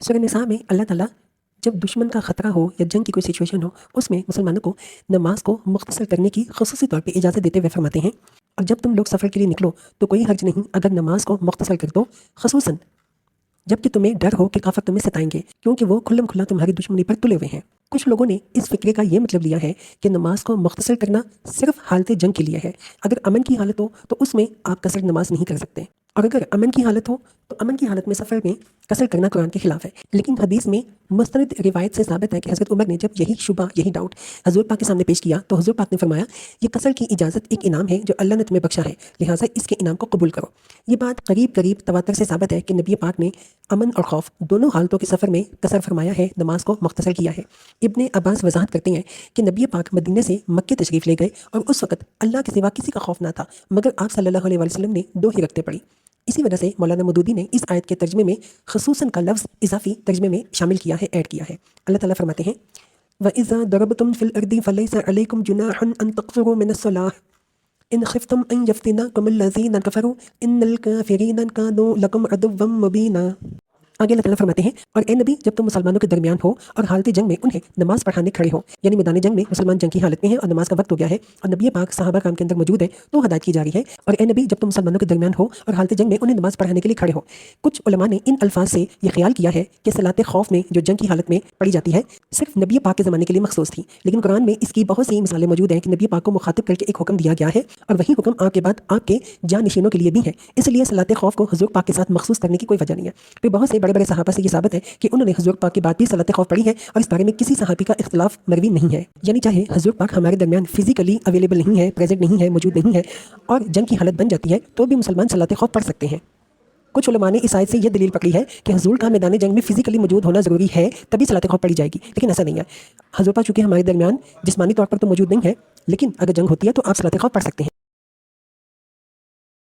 सूरह निसा में अल्लाह ताला जब दुश्मन का ख़तरा हो या जंग की कोई सिचुएशन हो, उसमें मुसलमानों को नमाज को मुख्तसर करने की ख़ुसूसी तौर पे इजाज़त देते हुए फरमाते हैं। और जब तुम लोग सफ़र के लिए निकलो तो कोई हर्ज नहीं अगर नमाज को मुख्तसर कर दो, खसूसन जबकि तुम्हें डर हो कि काफिर तुम्हें सताएंगे, क्योंकि वो खुल्लम खुल्ला तुम्हारी दुश्मनी पर तुले हुए हैं। कुछ लोगों ने इस फिक्रे का ये मतलब लिया है कि नमाज को मुख्तसर करना सिर्फ हालत जंग के लिए है। अगर अमन की हालत हो तो उसमें आप कसर नमाज नहीं कर सकते, और अगर अमन की हालत हो तो अमन की हालत में सफ़र में कसर करना कुरान के खिलाफ है। लेकिन हदीस में मुस्तनद रिवायत से साबित है कि हज़रत उमर ने जब यही शुबा यही डाउट हज़ूर पाक के सामने पेश किया तो हज़ूर पाक ने फरमाया, ये कसर की इजाज़त एक इनाम है जो अल्लाह ने तुम्हें बख्शा है, लिहाजा इसके इनाम को कबूल करो। ये बात करीब करीब तवातर से साबित है कि नबी पाक ने अमन और खौफ दोनों हालतों के सफ़र में कसर फरमाया है, नमाज को मुख्तसर किया है। इब्ने अब्बास वजाहत करते हैं कि नबी पाक मदीने से मक्के तशरीफ़ ले गए और उस वक़्त अल्लाह के सिवा किसी का खौफ ना था, मगर आप सल्लल्लाहु अलैहि वसल्लम ने दो ही रखते पड़ी। इसी वजह से मौलाना मदूदी ने इस आयत के तर्जमे में खसूसन का लफ्ज़ इजाफी तर्जमे में शामिल किया है, ऐड किया है। अल्लाह ताला फरमाते हैं, वइज़ा दरबतुम फिल अर्दि फलैसा अलैकुम जुनाहुन अन तक़सुरू मिनस्सलाह इन खिफ्तुम अन यफ्तिनकुमुल लज़ीना कफ़रू इन्नल काफ़िरीना कानू लकुम अदुव्वम मुबीना। आगे अल्लाह ताला फरमाते हैं, और ए नबी जब तुम मुसलमानों के दरमियान हो और हालत जंग में उन्हें नमाज पढ़ाने खड़े हो, यानी मैदान जंग में मुसलमान जंग की हालत में है और नमाज का वक्त हो गया है और नबी पाक सहाबा काम के अंदर मौजूद है, तो हदायत की जा रही है, और ए नबी जब तुम मुसलमानों के दरमियान हो और हालत जंग में उन्हें नमाज पढ़ाने के लिए खड़े हो। कुछ उलमा ने इन अल्फाज से ये ख्याल किया है कि सलात खौफ में जो जंग की हालत में पढ़ी जाती है सिर्फ नबी पाक के ज़माने के लिए मखसूस थी, लेकिन कुरान में इसकी बहुत सी मिसालें मौजूद हैं कि नबी पाक को मुखातिब करके एक हुक्म दिया गया है और वही हुक्म आपके बाद आपके जानशीनों के लिए भी है। इसलिए सलात खौफ को हुजूर पाक के साथ मखसूस करने की कोई वजह नहीं है। फिर बहुत से बड़े बड़े सहाबा से ये साबित है कि उन्होंने हुजूर पाक की बात भी सलात खौफ पढ़ी है और इस बारे में किसी सहाबी का इख्तिलाफ मरवी नहीं है। यानी चाहे हुजूर पाक हमारे दरमियान फिजिकली अवेलेबल नहीं है, प्रेजेंट नहीं है, मौजूद नहीं है और जंग की हालत बन जाती है, तो भी मुसलमान सलात खौफ पढ़ सकते हैं। कुछ उलमा ने इस आयत से यह दलील पकड़ी है कि हुजूर का मैदान जंग में फिजिकली मौजूद होना ज़रूरी है, तभी सलात खौफ पढ़ी जाएगी, लेकिन ऐसा नहीं है। हुजूर पाक चूँकि हमारे दरमियान जिस्मानी तौर पर तो मौजूद नहीं है, लेकिन अगर जंग होती है तो आप सलात खौफ पढ़ सकते हैं।